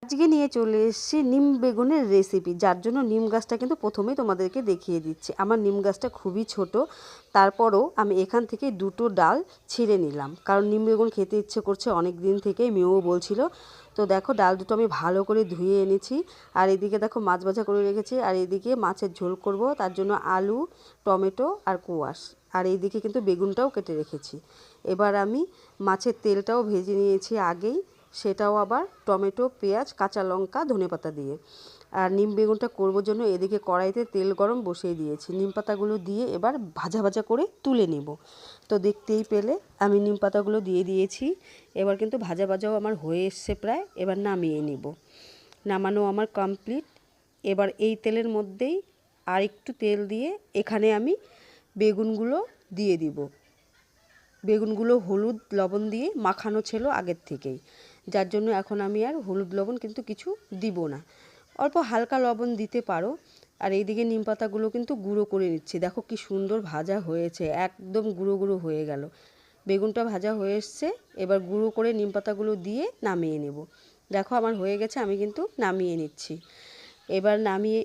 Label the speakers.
Speaker 1: আজকে নিয়ে চলে এসেছি নিম বেগুনের রেসিপি, যার জন্য নিম গাছটা কিন্তু প্রথমেই তোমাদেরকে দেখিয়ে দিচ্ছি। আমার নিম গাছটা খুবই ছোট, তারপরও আমি এখান থেকে দুটো ডাল ছিঁড়ে নিলাম, কারণ নিম বেগুন খেতে ইচ্ছে করছে অনেক দিন থেকেই, মেয়েও বলছিল। তো দেখো ডাল দুটো আমি ভালো করে ধুয়ে এনেছি, আর এদিকে দেখো মাছ ভাজা করে রেখেছি, আর এদিকে মাছের ঝোল করব, তার জন্য আলু, টমেটো আর কোয়াশ, আর এইদিকে কিন্তু বেগুনটাও কেটে রেখেছি। এবার আমি মাছের তেলটাও ভেজে নিয়েছি আগেই, সেটাও আবার টমেটো, পেঁয়াজ, কাঁচা লঙ্কা, ধনেপাতা দিয়ে। আর নিম বেগুনটা করবো জন্য এদিকে কড়াইতে তেল গরম বসিয়ে দিয়েছি। নিম পাতাগুলো দিয়ে এবার ভাজা ভাজা করে তুলে নেব। তো দেখতেই পেলে আমি নিম পাতাগুলো দিয়ে দিয়েছি। এবার কিন্তু ভাজা ভাজাও আমার হয়ে এসছে প্রায়, এবার নামিয়ে নেব। নামানো আমার কমপ্লিট। এবার এই তেলের মধ্যেই আর একটু তেল দিয়ে এখানে আমি বেগুনগুলো দিয়ে দিব। বেগুনগুলো হলুদ লবণ দিয়ে মাখানো ছিল আগের থেকেই, যার জন্য এখন আমি আর হলুদ লবণ কিন্তু কিছু দিব না, অল্প হালকা লবণ দিতে পারো। আর এইদিকে নিম পাতাগুলো কিন্তু গুঁড়ো করে নিচ্ছি, দেখো কি সুন্দর ভাজা হয়েছে, একদম গুঁড়ো গুঁড়ো হয়ে গেল। বেগুনটা ভাজা হয়ে এসছে, এবার গুঁড়ো করে নিম পাতাগুলো দিয়ে নামিয়ে নেব। দেখো আমার হয়ে গেছে, আমি কিন্তু নামিয়ে নিচ্ছি। এবার নামিয়ে